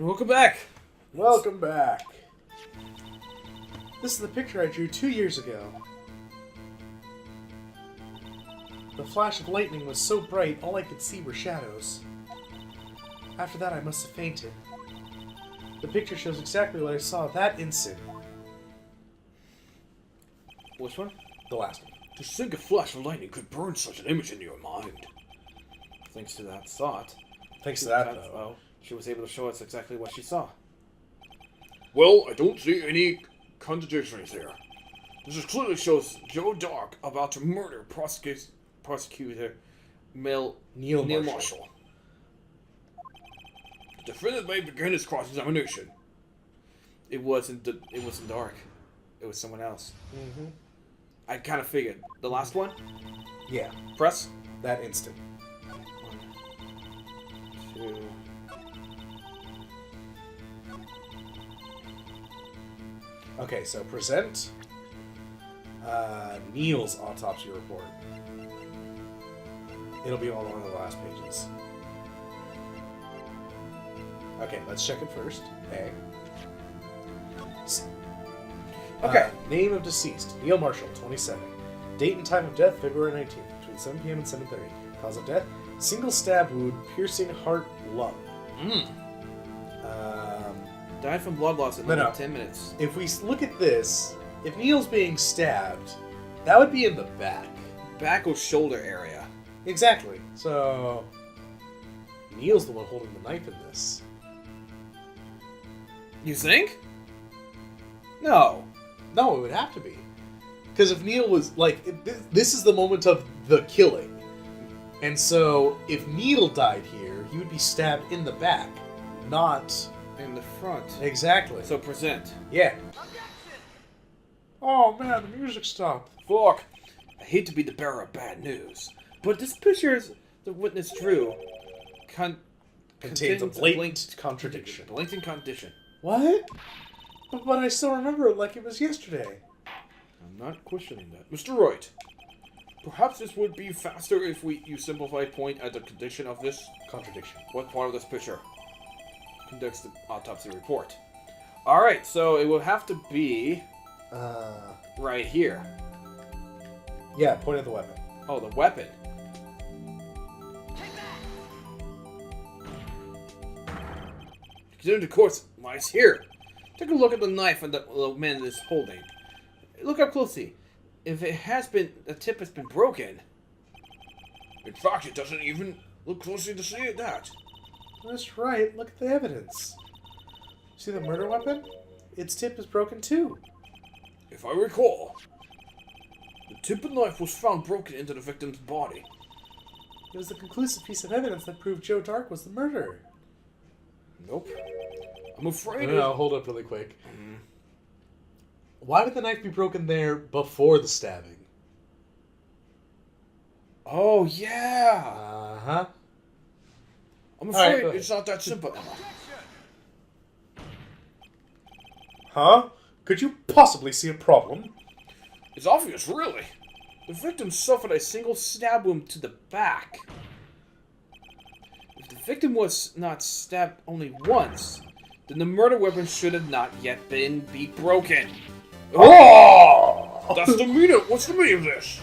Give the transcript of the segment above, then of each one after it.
And welcome back! Welcome back. This is the picture I drew 2 years ago. The flash of lightning was so bright, all I could see were shadows. After that, I must have fainted. The picture shows exactly what I saw that instant. Which one? The last one. To think a flash of lightning could burn such an image into your mind. Thanks to that thought. Thanks to that, though. Well, she was able to show us exactly what she saw. Well, I don't see any contradictions here. This clearly shows Joe Dark about to murder prosecutor Neil Marshall. The defendant may begin his cross-examination. It wasn't Dark. It was someone else. Mm-hmm. I kind of figured. The last one? Yeah, Press? that instant. 1, 2... Okay, so present Neil's autopsy report. It'll be all along the last pages. Okay, let's check it first. A. Okay. Name of deceased, Neil Marshall, 27. Date and time of death, February 19th, between 7 p.m. and 7:30. Cause of death, single stab wound, piercing heart lung. Died from blood loss in only 10 minutes. If we look at this, if Neil's being stabbed, that would be in the back. Back or shoulder area. Exactly. So, Neil's the one holding the knife in this. You think? No. No, it would have to be. Because if Neil was, like, this is the moment of the killing. And so, if Neil died here, he would be stabbed in the back, not... in the front. Exactly. So present. Yeah. Oh man, the music stopped. Fuck. I hate to be the bearer of bad news, but this picture the witness drew Contains a blatant contradiction. Blatant contradiction. What? But I still remember it like it was yesterday. I'm not questioning that. Mr. Wright, perhaps this would be faster if you simplify point at the condition of this. Contradiction. What part of this picture conducts the autopsy report? Alright, so it will have to be... right here. Yeah, point at the weapon. Oh, the weapon. Consider the course lies here. Take a look at the knife and the man is holding. Look up closely. If it has been... the tip has been broken. In fact, it doesn't even look closely to see that. That's right, look at the evidence. See the murder weapon? Its tip is broken too. If I recall, the tip of the knife was found broken into the victim's body. It was the conclusive piece of evidence that proved Joe Dark was the murderer. Nope. I'm afraid No, hold up really quick. Why would the knife be broken there before the stabbing? Oh, yeah! Uh-huh. I'm afraid Alright, it's not that simple, Emma. Huh? Could you possibly see a problem? It's obvious, really. The victim suffered a single stab wound to the back. If the victim was not stabbed only once, then the murder weapon should have not yet been broken. Oh! That's the meaning. What's the meaning of this?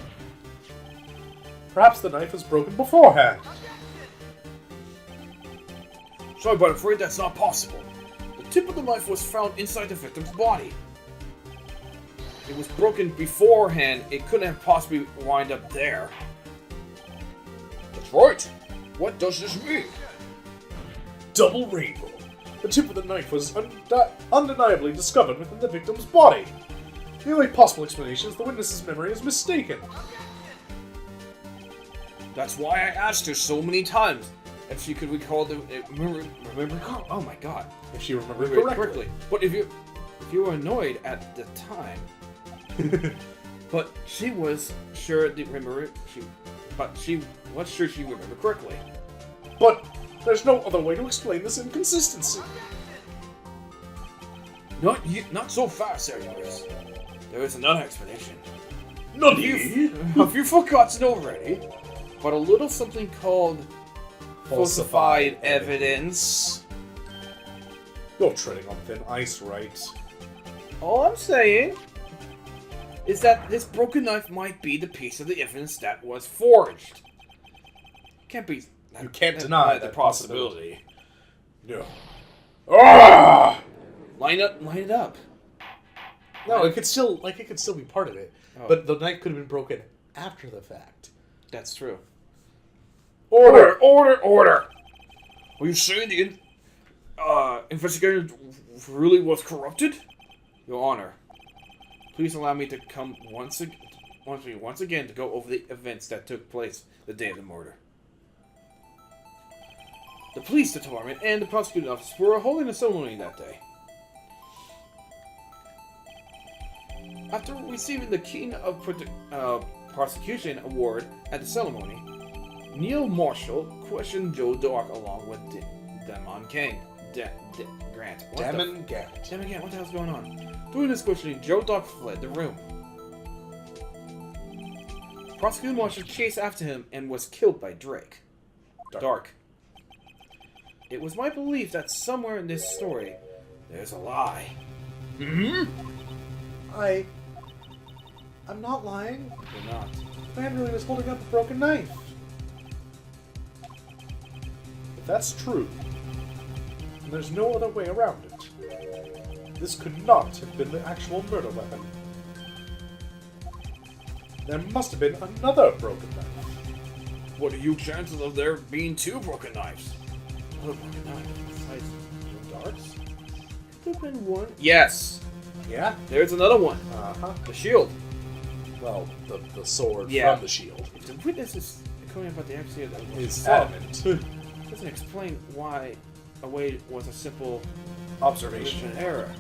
Perhaps the knife was broken beforehand. Sorry, but I'm afraid that's not possible. The tip of the knife was found inside the victim's body. It was broken beforehand. It couldn't have possibly wind up there. That's right. What does this mean? Double rainbow. The tip of the knife was undeniably discovered within the victim's body. The only possible explanation is the witness's memory is mistaken. That's why I asked her so many times if she could recall remember. Oh my God! If she remembered Remember it correctly. But if you were annoyed at the time, but she was sure to remember it. She was sure she remembered correctly. But there's no other way to explain this inconsistency. Not so fast, Serious. There is another explanation. Ninny! Have you forgotten already? But a little something called falsified evidence. You're treading on thin ice, right? All I'm saying is that this broken knife might be the piece of the evidence that was forged. Can't be. You can't deny the that possibility. No. Ah! Line it up. No, it could still be part of it. Oh. But the knife could have been broken after the fact. That's true. Order! Are you saying the investigator really was corrupted? Your Honor, please allow me to come once again to go over the events that took place the day of the murder. The police department and the prosecuting office were holding a ceremony that day. After receiving the King of Prosecution Award at the ceremony, Neil Marshall questioned Joe Dark along with Damon Grant. Damon Grant. Damon Grant, what the hell's going on? During this questioning, Joe Dark fled the room. Prosecutor Marshall chased after him and was killed by Drake. Dark. It was my belief that somewhere in this story, there's a lie. I'm not lying. You're not. The man really was holding up a broken knife. If that's true, then there's no other way around it. This could not have been the actual murder weapon. There must have been another broken knife. What are you chances of there being two broken knives? Another broken knife. Besides Joe Dark's? Could have been one. Yes. Yeah? There's another one. Uh-huh. The shield. Well, the sword Yeah. from the shield. If the witness is coming about the accident that was Is fought, adamant. doesn't explain why a way was a simple Observation. error.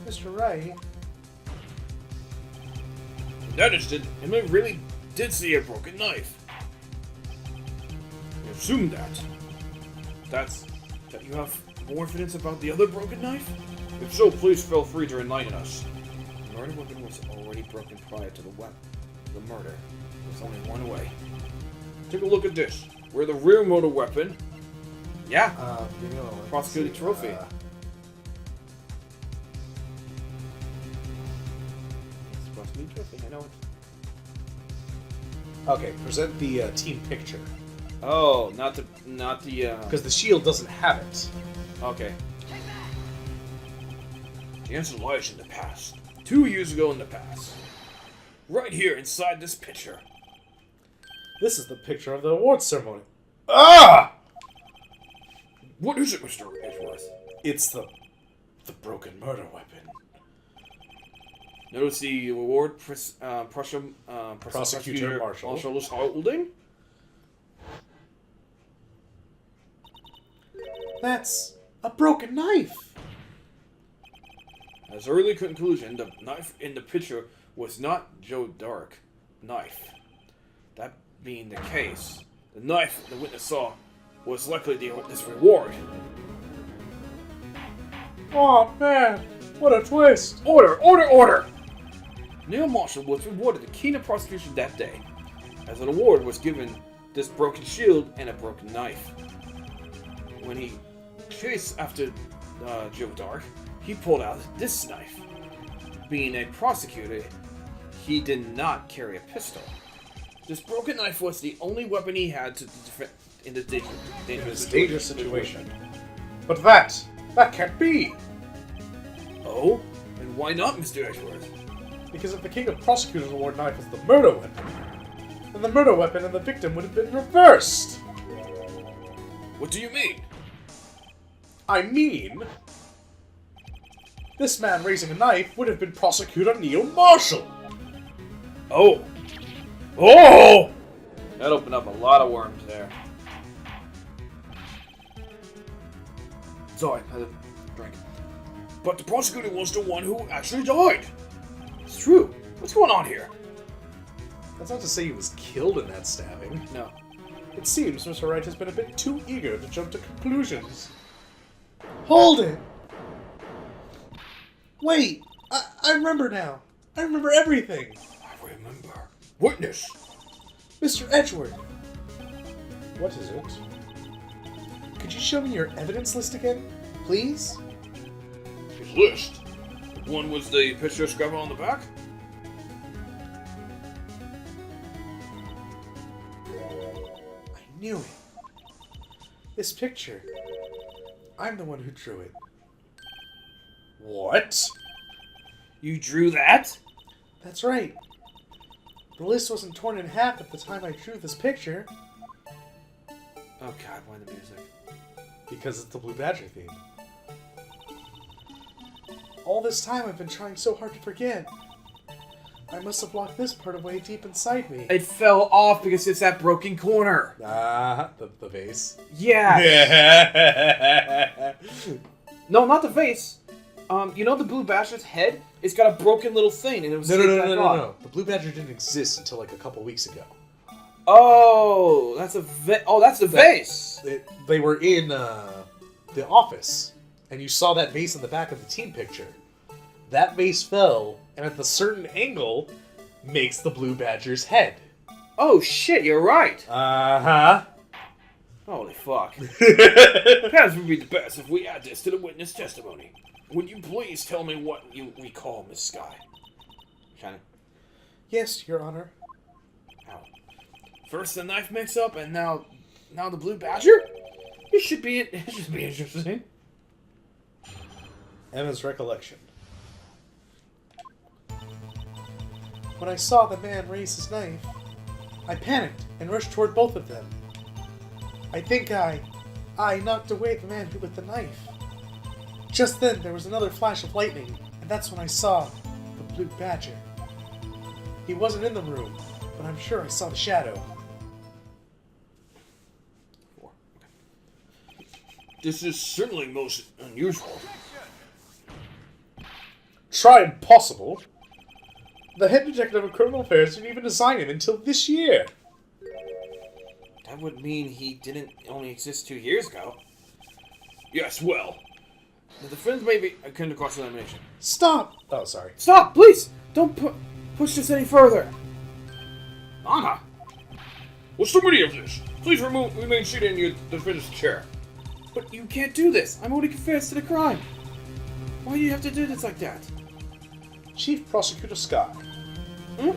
Mr. Wright. In that instant, Emily really did see a broken knife. I assume that. That you have more evidence about the other broken knife? If so, please feel free to enlighten us. The murder weapon was already broken prior to the murder. There was only one way. Take a look at this. Where the rear motor weapon. Yeah. Let's Prosecuting see, trophy. It's prosecuting trophy. I know it. Okay, present the team picture. Oh, not the. Because the shield doesn't have it. Okay. The answer lies in the past. 2 years ago in the past. Right here inside this picture. This is the picture of the awards ceremony. Ah! What is it, Mr. Edgeworth? It's the broken murder weapon. Notice the award Prosecutor Marshall is holding. That's a broken knife. As early conclusion, the knife in the picture was not Joe Dark knife. That being the case, the knife the witness saw was likely this reward. Oh man, what a twist! Order! Neil Marshall was rewarded the King of Prosecution that day, as an award was given this broken shield and a broken knife. When he chased after Joe Dark, he pulled out this knife. Being a prosecutor, he did not carry a pistol. This broken knife was the only weapon he had to defend in the dangerous situation. But that can't be! Oh? And why not, Mr. Edgeworth? Because if the King of Prosecutors Award knife is the murder weapon, then the murder weapon and the victim would have been reversed! What do you mean? I mean, this man raising a knife would have been Prosecutor Neil Marshall! Oh! That opened up a lot of worms there. Sorry, I had a drink. But the prosecutor was the one who actually died. It's true. What's going on here? That's not to say he was killed in that stabbing. No. It seems Mr. Wright has been a bit too eager to jump to conclusions. Hold it! Wait! I remember now. I remember everything. I remember. Witness! Mr. Edgeworth. What is it? Could you show me your evidence list again, please? list. One was the picture scribbled on the back. I knew it. This picture. I'm the one who drew it. What? You drew that? That's right. The list wasn't torn in half at the time I drew this picture. Oh god, why the music? Because it's the Blue Badger theme. All this time I've been trying so hard to forget. I must have locked this part away deep inside me. It fell off because it's that broken corner. The vase. Yeah. Yeah. No, not the vase. You know the Blue Badger's head? It's got a broken little thing, and it was No. The Blue Badger didn't exist until like a couple weeks ago. Oh, that's a that's the vase. They were in the office, and you saw that vase in the back of the team picture. That vase fell, and at the certain angle, makes the Blue Badger's head. Oh shit, you're right. Uh-huh. Holy fuck. Perhaps would be the best if we add this to the witness testimony. Would you please tell me what you recall, Miss Sky? Shannon? Yes, Your Honor. How? First the knife mix-up, and now the Blue Badger? It should be interesting. Emma's recollection. When I saw the man raise his knife, I panicked and rushed toward both of them. I think I knocked away the man with the knife. Just then, there was another flash of lightning, and that's when I saw the Blue Badger. He wasn't in the room, but I'm sure I saw the shadow. This is certainly most unusual. Try impossible. The head detective of criminal affairs didn't even assign him until this year. That would mean he didn't only exist 2 years ago. Yes, well. The defense may be akin to cross-examination. Stop! Oh, sorry. Stop, please! Don't push this any further. Anna! What's the meaning of this? Please remain seated in your defendant's chair. But you can't do this. I'm already confessed to the crime. Why do you have to do this like that? Chief Prosecutor Scott. Hmm?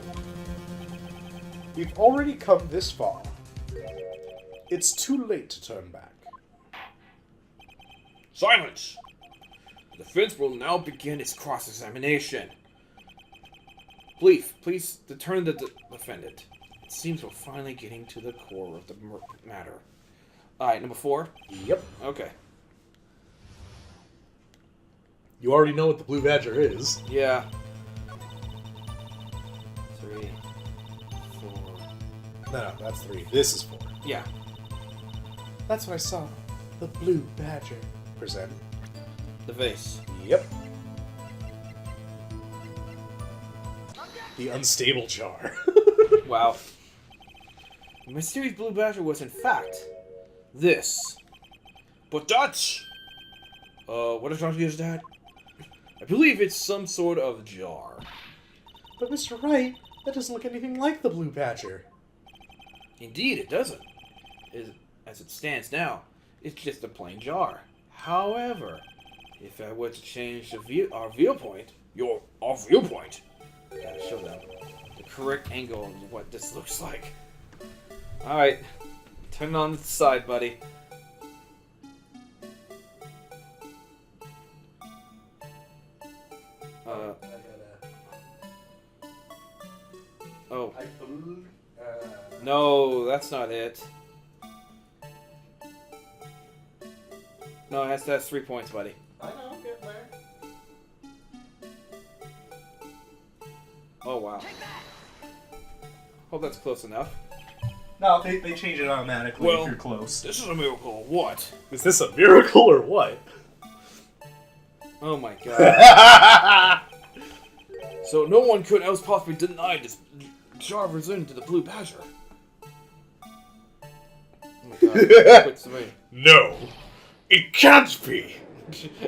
We've already come this far. It's too late to turn back. Silence! The defense will now begin its cross-examination. Please return the defendant. It seems we're finally getting to the core of the matter. Alright, number 4? Yep. Okay. You already know what the Blue Badger is. Yeah. 3, 4... No, that's 3. This is 4. Yeah. That's what I saw. The Blue Badger. Present. The vase. Yep. The unstable jar. Wow. The mysterious Blue Badger was in fact this. But that's... What exactly is that? I believe it's some sort of jar. But Mr. Wright, that doesn't look anything like the Blue Badger. Indeed, it doesn't. As it stands now, it's just a plain jar. However, if I were to change our viewpoint, Our viewpoint? gotta show them the correct angle of what this looks like. Alright, turn it on the side, buddy. Oh. No, that's not it. No, that's 3 points, buddy. I know, get there. Oh, wow. Hope that's close enough. No, they change it automatically Well, if you're close. This is a miracle. What? Is this a miracle or what? Oh my god. So no one could else possibly deny this jar return to the Blue Badger. Oh my god. Quits to me. No, it can't be.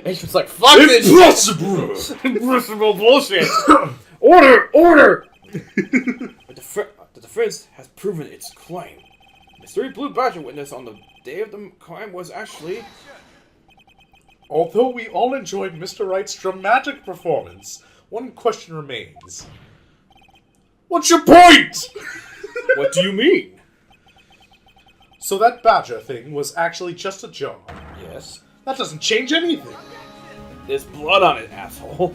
It's just like, fuck this! Impossible! Impossible bullshit! Order! Order! The defense has proven its claim. The mystery Blue Badger witness on the day of the crime was actually Although we all enjoyed Mr. Wright's dramatic performance, one question remains. What's your point? What do you mean? So that badger thing was actually just a jar. Yes. That doesn't change anything. There's blood on it, asshole.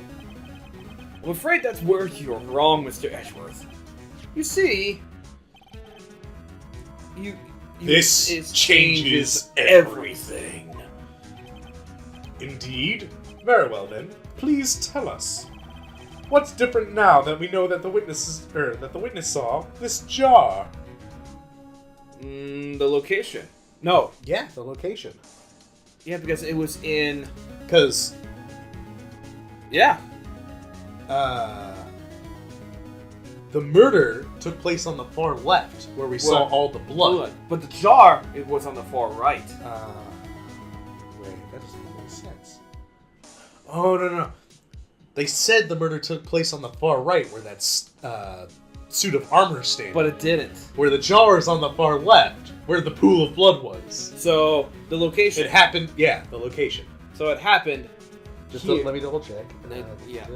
I'm afraid that's where you're wrong, Mr. Edgeworth. You see, This changes everything. Indeed? Very well then. Please tell us. What's different now that we know that the witness saw this jar? The location. No. Yeah, the location. Yeah, because it was in... Because, Yeah. the murder took place on the far left, where we saw all the blood. But the jar, it was on the far right. Wait, that doesn't make any sense. Oh, no. They said the murder took place on the far right, where that suit of armor stands. But it didn't. Where the jar is on the far left, where the pool of blood was. So, the location... It happened, yeah, the location. So it happened... Just here. let me double check. And then, yeah.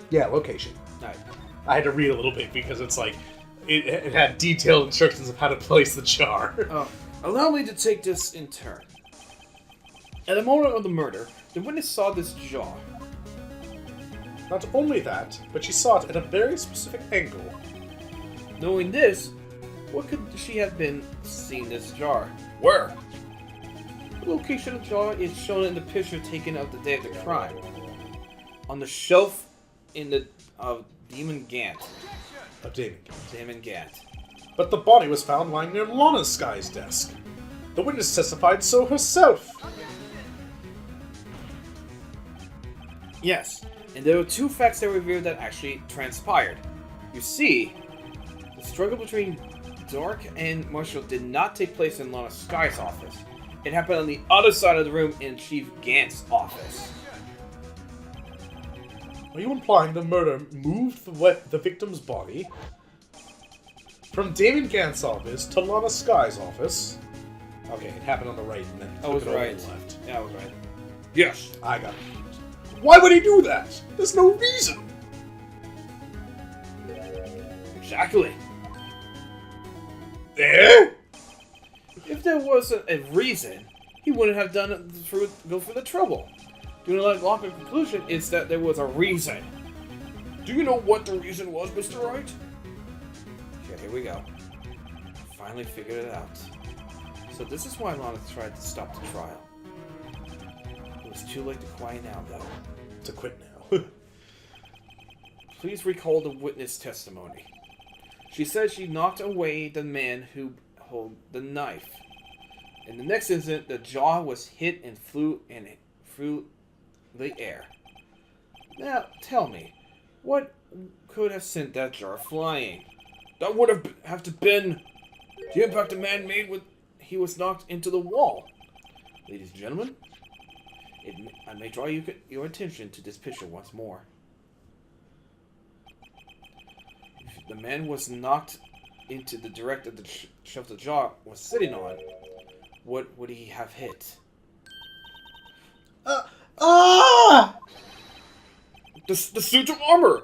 Yeah, location. Alright. I had to read a little bit because it's like, it had detailed instructions of how to place the jar. Allow me to take this in turn. At the moment of the murder, the witness saw this jar. Not only that, but she saw it at a very specific angle. Knowing this, what could she have been seeing this jar? Where? The location of the jar is shown in the picture taken of the day of the crime. On the shelf in the Demon Gant. Demon Gant. But the body was found lying near Lana Sky's desk. The witness testified so herself. Yes, and there were two facts that revealed that actually transpired. You see, the struggle between Dark and Marshall did not take place in Lana Sky's office. It happened on the other side of the room in Chief Gant's office. Are you implying the murder moved the victim's body from Damon Gant's office to Lana Sky's office? Okay, it happened on the right and then I was took it over right. to the left. Yeah, I was right. Yes. I got it. Why would he do that? There's no reason. Exactly. There? If there wasn't a reason, he wouldn't have done it go through the trouble. The only logical conclusion is that there was a reason. Do you know what the reason was, Mr. Wright? Okay, here we go. Finally figured it out. So this is why Lana tried to stop the trial. It was too late to quiet now, though. To quit now. Please recall the witness testimony. She said she knocked away the man who held the knife. In the next instant, the jaw was hit and flew through the air. Now, tell me, what could have sent that jar flying? That would have to been The impact the man made when he was knocked into the wall. Ladies and gentlemen, I may draw your attention to this picture once more. If the man was knocked into the direct of the shelf the jaw was sitting on, what would he have hit? the suit of armor,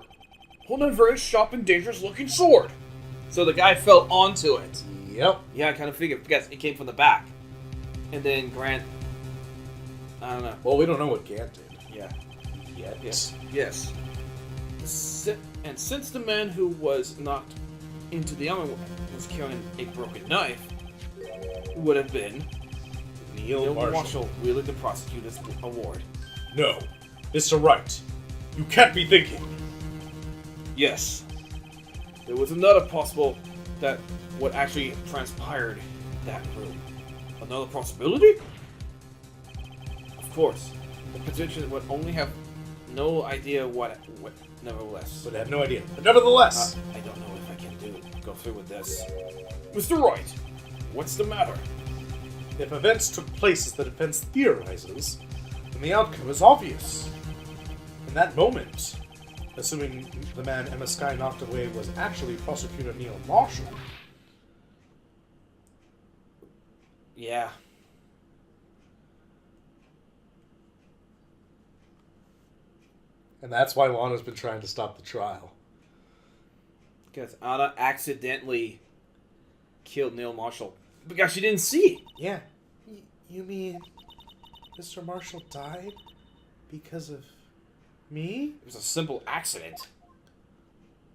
holding a very sharp and dangerous looking sword. So the guy fell onto it. Yep. Yeah, I kind of figured because it came from the back. And then Grant, I don't know. Well, we don't know what Gant did. Yeah. Yet. Yes. And since the man who was knocked into the armor was carrying a broken knife, it would have been Neil Marshall wielding the prosecutor's award. No. Mr. Wright, you can't be thinking. Yes. There was another possible that what actually transpired in that room. Another possibility? Of course. The position would only have no idea what nevertheless. But I have no idea. But nevertheless. I don't know if I can go through with this. Mr. Wright, what's the matter? If events took place as the defense theorizes, then the outcome is obvious. In that moment, assuming the man Emma Sky knocked away was actually Prosecutor Neil Marshall, Yeah. And that's why Lana's been trying to stop the trial. Because Anna accidentally killed Neil Marshall. Because she didn't see. Yeah. You mean Mr. Marshall died because of me? It was a simple accident.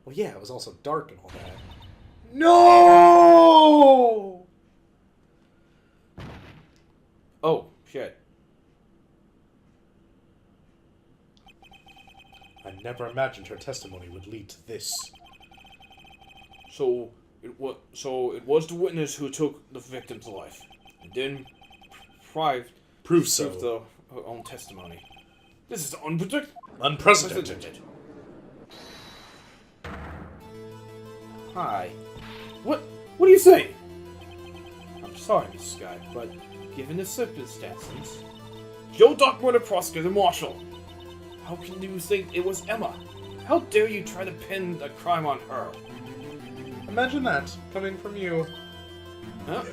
Well, yeah, it was also dark and all that. No! Oh, shit. I never imagined her testimony would lead to this. So it was the witness who took the victim's life. And then Prove so. Her own testimony. This is Unprecedented. Hi. What are you saying? I'm sorry, Mr. Sky, but given the circumstances, Joe Doc murdered prosecutor Marshall. How can you think it was Emma? How dare you try to pin the crime on her? Imagine that, coming from you. Huh?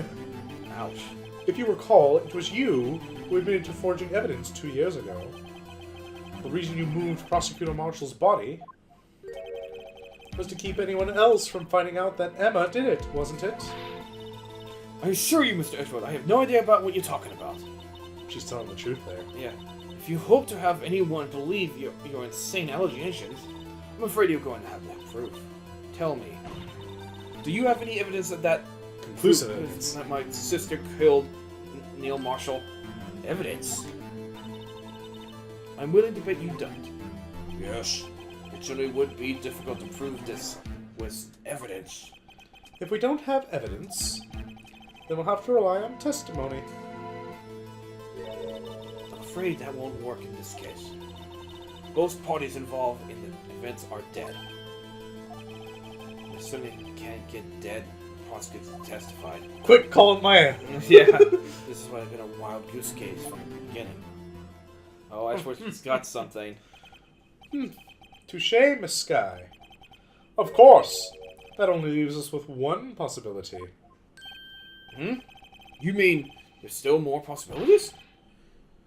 Ouch. If you recall, it was you who admitted to forging evidence 2 years ago. The reason you moved Prosecutor Marshall's body was to keep anyone else from finding out that Emma did it, wasn't it? I assure you, Mr. Edgeworth, I have no idea about what you're talking about. She's telling the truth there. Yeah. If you hope to have anyone believe your insane allegations, I'm afraid you're going to have that proof. Tell me, do you have any evidence that Conclusive evidence. That my sister killed Neil Marshall? Evidence? I'm willing to bet you don't. Yes, it certainly would be difficult to prove this with evidence. If we don't have evidence, then we'll have to rely on testimony. I'm afraid that won't work in this case. Both parties involved in the events are dead. We certainly can't get dead prosecutors testified. Quick, call him Maya. Yeah, this is why I've been a wild goose chase from the beginning. Oh, Ashworth's got something. Touché, Miss Sky. Of course. That only leaves us with one possibility. You mean there's still more possibilities?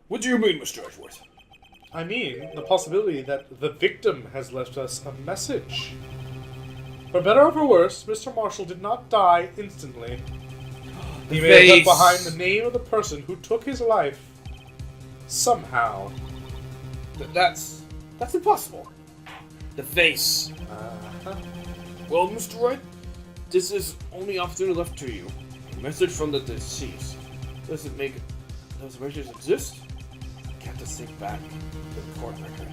What do you mean, Mr. Ashworth? I mean, the possibility that the victim has left us a message. For better or for worse, Mr. Marshall did not die instantly. He may have left behind the name of the person who took his life. Somehow. That's impossible. The face. Well, Mr. Wright, this is only opportunity left to you. A message from the deceased. Does it make those messages exist? You have to think back to the court record.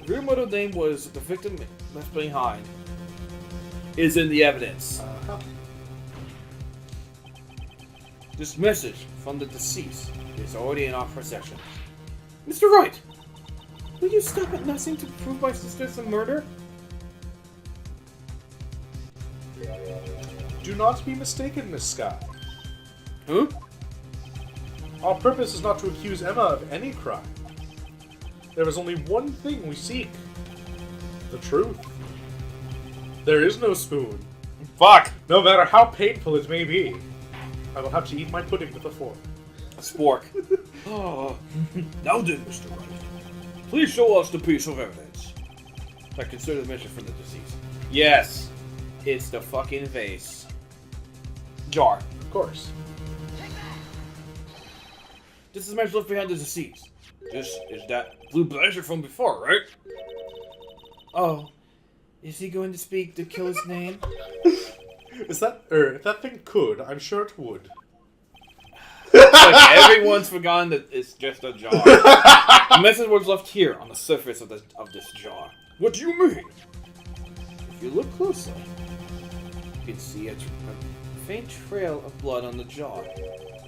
The real middle name was the victim left behind. Is in the evidence. This message from the deceased is already in our possession. Mr. Wright, will you stop at nothing to prove my sister's a murder? Do not be mistaken, Miss Sky. Huh? Our purpose is not to accuse Emma of any crime. There is only one thing we seek. The truth. There is no spoon. Fuck! No matter how painful it may be, I will have to eat my pudding with a fork. A spork. Oh. Now then, Mr. Wright, please show us the piece of evidence. I consider the mission from the deceased. Yes, it's the fucking vase. Jar. Of course. This is the message left behind the deceased. This is that blue blazer from before, right? Oh. Is he going to speak the killer's name? Is that, if that thing could, I'm sure it would. Like everyone's forgotten that it's just a jar. The message was left here on the surface of this jar. What do you mean? If you look closely, you can see a faint trail of blood on the jar.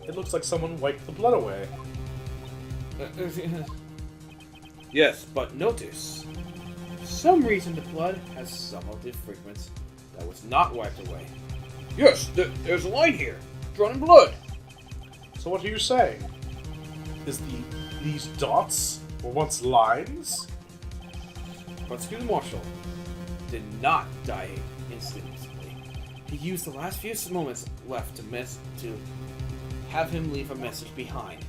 It looks like someone wiped the blood away. Yes, but notice. For some reason the blood has some of the fragments that was not wiped away. Yes, there's a line here, drawn in blood. So what are you saying? Is these dots were once lines? Prosecutor Marshall did not die instantly. He used the last few moments left to have him leave a message behind.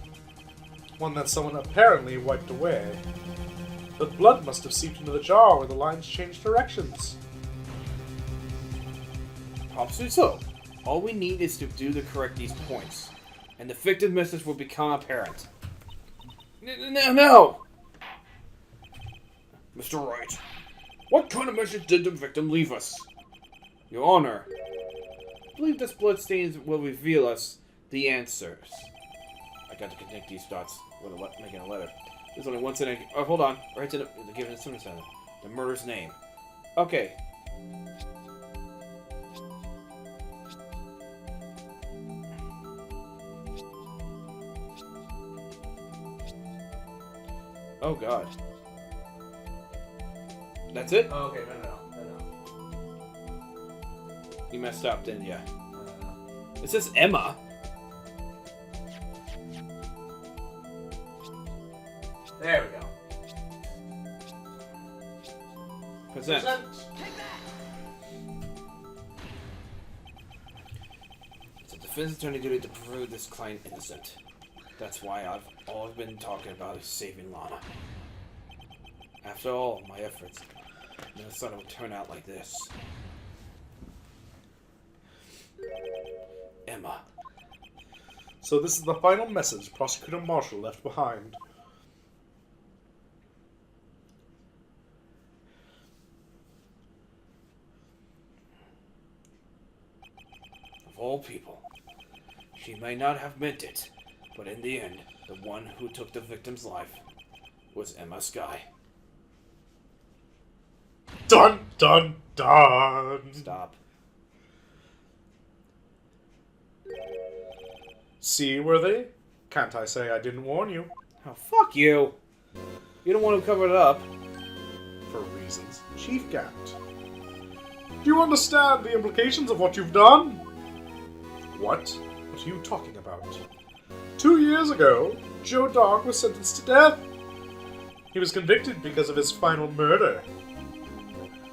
One that someone apparently wiped away. The blood must have seeped into the jar where the lines changed directions. Possibly so. All we need is to do the correct these points, and the victim message will become apparent. No! Mr. Wright, what kind of message did the victim leave us? Your Honor, I believe this bloodstains will reveal us the answers. I got to connect these dots with making a letter. There's only one sentence. Oh, hold on. Right to the given sentence. The murderer's name. Okay. Oh God. That's it? Oh, okay, no. You messed up, didn't you? It says Emma. There we go. Present. It's a defense attorney duty to prove this client innocent. That's why all I've been talking about is saving Lana. After all my efforts, I never thought it would turn out like this. Emma. So this is the final message Prosecutor Marshall left behind. Of all people, she may not have meant it, but in the end, the one who took the victim's life was Emma Skye. Dun dun dun! Stop. See, Worthy? Can't I say I didn't warn you? Oh, fuck you! You're the one who covered it up. For reasons Chief can't. Do you understand the implications of what you've done? What? What are you talking about? 2 years ago, Joe Dog was sentenced to death. He was convicted because of his final murder.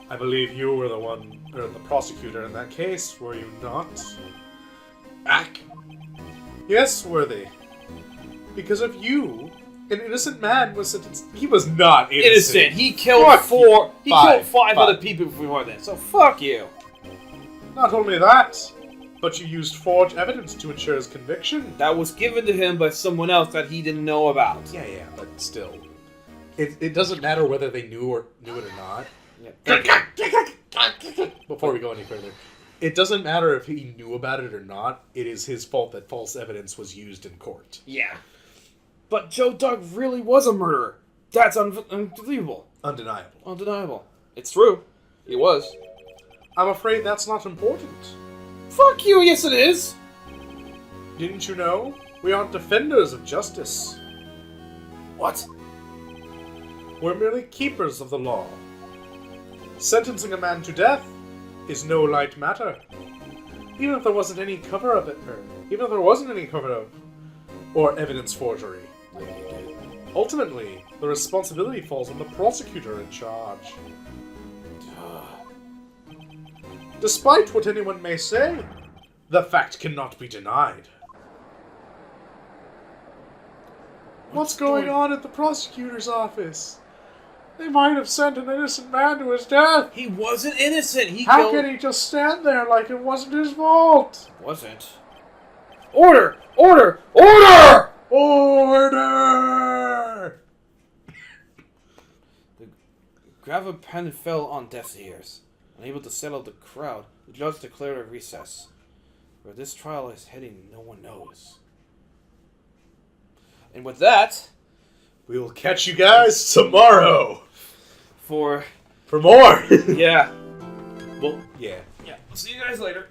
I believe you were the prosecutor in that case, were you not? Back. Yes, Worthy. Because of you, an innocent man was sentenced. He was not innocent. He killed killed five other people before then. So fuck you. Not only that, but you used forged evidence to ensure his conviction. That was given to him by someone else that he didn't know about. Yeah, but still, it doesn't matter whether they knew it or not. Yeah. Before we go any further, it doesn't matter if he knew about it or not. It is his fault that false evidence was used in court. Yeah. But Joe Dog really was a murderer. That's unbelievable. Undeniable. Undeniable. It's true. He was. I'm afraid that's not important. Fuck you, yes it is! Didn't you know? We aren't defenders of justice. What? We're merely keepers of the law. Sentencing a man to death is no light matter. Even if there wasn't any cover-up or evidence forgery. Ultimately, the responsibility falls on the prosecutor in charge. Despite what anyone may say, the fact cannot be denied. What's going on at the prosecutor's office? They might have sent an innocent man to his death. He wasn't innocent. How can he just stand there like it wasn't his fault? Wasn't. Order! Order! Order! Order! The gravel pen fell on deaf's ears. Unable to settle the crowd, the judge declared a recess. Where this trial is heading, no one knows. And with that, we will catch you guys tomorrow for more. Yeah. Well, yeah. Yeah. I'll see you guys later.